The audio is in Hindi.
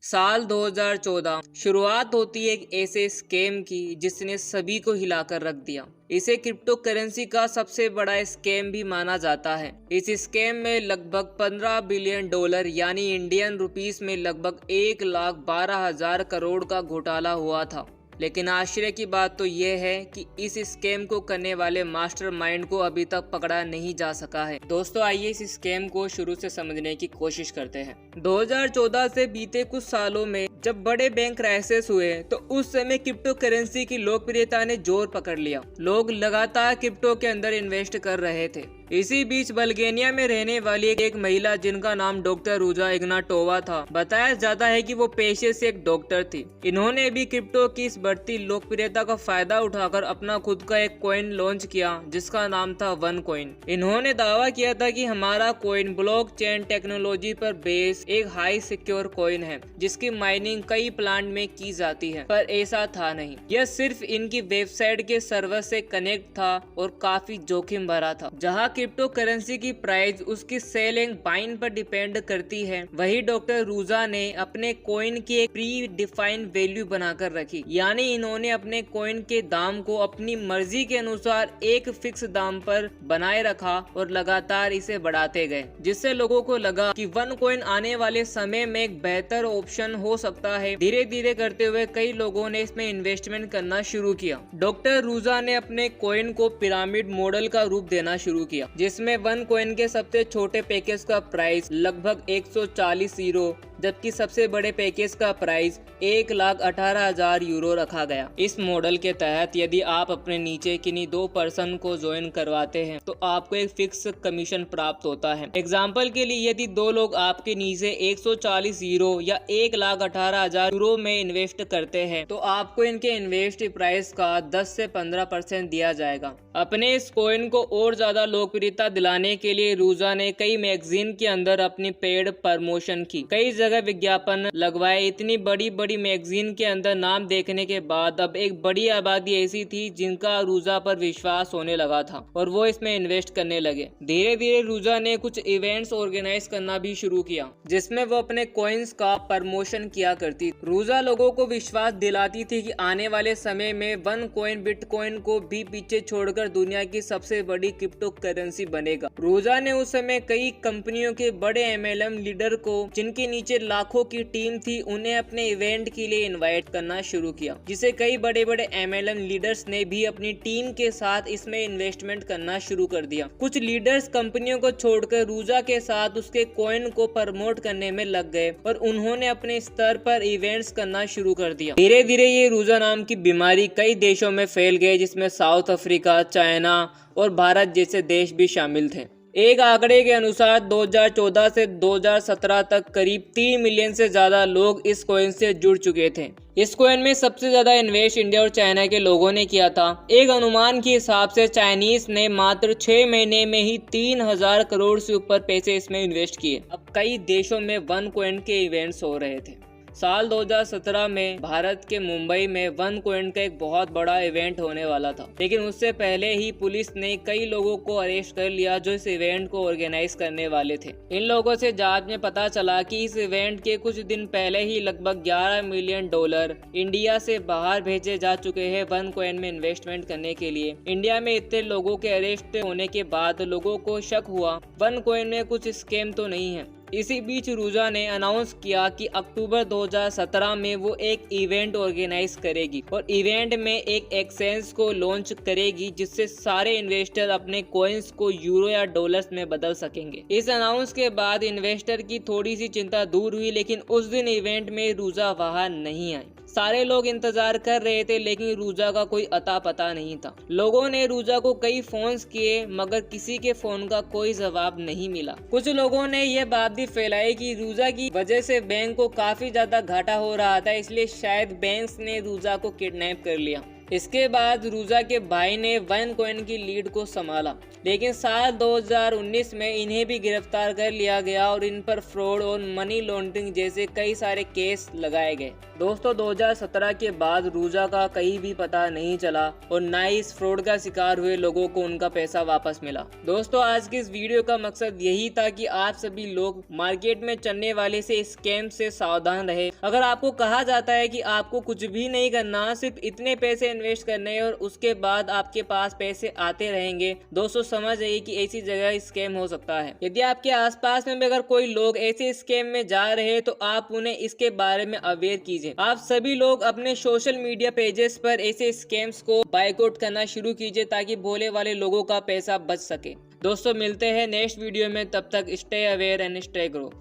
साल 2014 शुरुआत होती है एक ऐसे स्कैम की जिसने सभी को हिलाकर रख दिया। इसे क्रिप्टो करेंसी का सबसे बड़ा स्कैम भी माना जाता है। इस स्कैम में लगभग 15 बिलियन डॉलर यानी इंडियन रुपीस में लगभग 1,12,000 करोड़ का घोटाला हुआ था। लेकिन आश्चर्य की बात तो यह है कि इस स्कैम को करने वाले मास्टरमाइंड को अभी तक पकड़ा नहीं जा सका है। दोस्तों, आइए इस स्कैम को शुरू से समझने की कोशिश करते हैं। 2014 से बीते कुछ सालों में जब बड़े बैंक क्राइसिस हुए तो उस समय क्रिप्टो करेंसी की लोकप्रियता ने जोर पकड़ लिया। लोग लगातार क्रिप्टो के अंदर इन्वेस्ट कर रहे थे। इसी बीच बल्गेरिया में रहने वाली एक महिला जिनका नाम डॉक्टर रूजा इग्नाटोवा था, बताया जाता है कि वो पेशे से एक डॉक्टर थी। इन्होंने भी क्रिप्टो की इस बढ़ती लोकप्रियता का फायदा उठाकर अपना खुद का एक कॉइन लॉन्च किया जिसका नाम था वन कॉइन। इन्होंने दावा किया था कि हमारा कॉइन ब्लॉकचेन टेक्नोलॉजी पर बेस एक हाई सिक्योर कॉइन है जिसकी माइनिंग कई प्लांट में की जाती है, पर ऐसा था नहीं। यह सिर्फ इनकी वेबसाइट के सर्वर से कनेक्ट था और काफी जोखिम भरा था। जहाँ क्रिप्टो करेंसी की प्राइस उसकी सेल एंड बाइंग पर डिपेंड करती है, वही डॉक्टर रूजा ने अपने कॉइन की एक प्री डिफाइंड वैल्यू बनाकर रखी। यानी इन्होंने अपने कॉइन के दाम को अपनी मर्जी के अनुसार एक फिक्स दाम पर बनाए रखा और लगातार इसे बढ़ाते गए, जिससे लोगों को लगा कि वन कॉइन आने वाले समय में एक बेहतर ऑप्शन हो सकता है। धीरे धीरे करते हुए कई लोगों ने इसमें इन्वेस्टमेंट करना शुरू किया। डॉक्टर रूजा ने अपने कॉइन को पिरामिड मॉडल का रूप देना शुरू किया, जिसमें वन कॉइन के सबसे छोटे पैकेज का प्राइस लगभग 140 यूरो जबकि सबसे बड़े पैकेज का प्राइस 1,18,000 यूरो रखा गया। इस मॉडल के तहत यदि आप अपने नीचे किन्हीं 2 पर्सन को ज्वाइन करवाते हैं तो आपको एक फिक्स कमीशन प्राप्त होता है। एग्जाम्पल के लिए यदि 2 लोग आपके नीचे 140 यूरो या 1,18,000 यूरो में इन्वेस्ट करते हैं तो आपको इनके इन्वेस्ट प्राइस का 10 से 15% दिया जाएगा। अपने इस कॉइन को और ज्यादा लोकप्रियता दिलाने के लिए रूजा ने कई मैगजीन के अंदर अपनी पेड प्रमोशन की, कई जगह विज्ञापन लगवाए। इतनी बड़ी बड़ी मैगजीन के अंदर नाम देखने के बाद अब एक बड़ी आबादी ऐसी थी जिनका रूजा पर विश्वास होने लगा था और वो इसमें इन्वेस्ट करने लगे। धीरे धीरे रूजा ने कुछ इवेंट्स ऑर्गेनाइज करना भी शुरू किया जिसमें वो अपने कॉइन्स का प्रमोशन किया करती। रूजा लोगों को विश्वास दिलाती थी कि आने वाले समय में वन कॉइन बिटकॉइन को भी पीछे छोड़कर दुनिया की सबसे बड़ी क्रिप्टो करेंसी बनेगा। रूजा ने उस समय कई कंपनियों के बड़े MLM लीडर को, जिनके नीचे लाखों की टीम थी, उन्हें अपने इवेंट के लिए इनवाइट करना शुरू किया, जिसे कई बड़े बड़े MLM लीडर्स ने भी अपनी टीम के साथ इसमें इन्वेस्टमेंट करना शुरू कर दिया। कुछ लीडर्स कंपनियों को छोड़कर रूजा के साथ उसके कॉइन को प्रमोट करने में लग गए और उन्होंने अपने स्तर पर इवेंट्स करना शुरू कर दिया। धीरे धीरे ये रूजा नाम की बीमारी कई देशों में फैल गई, जिसमें साउथ अफ्रीका, चाइना और भारत जैसे देश भी शामिल थे। एक आंकड़े के अनुसार 2014 से 2017 तक करीब 3 मिलियन से ज्यादा लोग इस कॉइन से जुड़ चुके थे। इस कॉइन में सबसे ज्यादा इन्वेस्ट इंडिया और चाइना के लोगों ने किया था। एक अनुमान के हिसाब से चाइनीज ने मात्र 6 महीने में ही 3,000 करोड़ से ऊपर पैसे इसमें इन्वेस्ट किए। अब कई देशों में वन कॉइन के इवेंट्स हो रहे थे। साल 2017 में भारत के मुंबई में वन कॉइन का एक बहुत बड़ा इवेंट होने वाला था, लेकिन उससे पहले ही पुलिस ने कई लोगों को अरेस्ट कर लिया जो इस इवेंट को ऑर्गेनाइज करने वाले थे। इन लोगों से जांच में पता चला कि इस इवेंट के कुछ दिन पहले ही लगभग 11 मिलियन डॉलर इंडिया से बाहर भेजे जा चुके हैं वन कॉइन में इन्वेस्टमेंट करने के लिए। इंडिया में इतने लोगों के अरेस्ट होने के बाद लोगों को शक हुआ वन कॉइन में कुछ स्कैम तो नहीं है। इसी बीच रूजा ने अनाउंस किया कि अक्टूबर 2017 में वो एक इवेंट ऑर्गेनाइज करेगी और इवेंट में एक एक्सचेंज को लॉन्च करेगी जिससे सारे इन्वेस्टर अपने कॉइन्स को यूरो या डॉलर्स में बदल सकेंगे। इस अनाउंस के बाद इन्वेस्टर की थोड़ी सी चिंता दूर हुई, लेकिन उस दिन इवेंट में रूजा वहां नहीं आई। सारे लोग इंतजार कर रहे थे लेकिन रूजा का कोई अता पता नहीं था। लोगों ने रूजा को कई फोन्स किए मगर किसी के फोन का कोई जवाब नहीं मिला। कुछ लोगों ने यह बात भी फैलाई कि रूजा की वजह से बैंक को काफी ज्यादा घाटा हो रहा था, इसलिए शायद बैंक ने रूजा को किडनैप कर लिया। इसके बाद रूजा के भाई ने OneCoin की लीड को संभाला, लेकिन साल 2019 में इन्हें भी गिरफ्तार कर लिया गया और इन पर फ्रॉड और मनी लॉन्ड्रिंग जैसे कई सारे केस लगाए गए। दोस्तों 2017 के बाद रूजा का कहीं भी पता नहीं चला और ना ही इस फ्रॉड का शिकार हुए लोगों को उनका पैसा वापस मिला। दोस्तों आज के इस वीडियो का मकसद यही था कि आप सभी लोग मार्केट में चलने वाले से स्कैम से सावधान रहे। अगर आपको कहा जाता है कि आपको कुछ भी नहीं करना, सिर्फ इतने पैसे इन्वेस्ट करने हैं और उसके बाद आपके पास पैसे आते रहेंगे, दोस्तों समझ जाइए कि ऐसी जगह स्कैम हो सकता है। यदि आपके आसपास में भी अगर कोई लोग ऐसे स्कैम में जा रहे हैं तो आप उन्हें इसके बारे में अवेयर कीजिए। आप सभी लोग अपने सोशल मीडिया पेजेस पर ऐसे स्कैम्स को बायकॉट करना शुरू कीजिए ताकि भोले वाले लोगों का पैसा बच सके। दोस्तों मिलते हैं नेक्स्ट वीडियो में, तब तक stay aware and stay grow.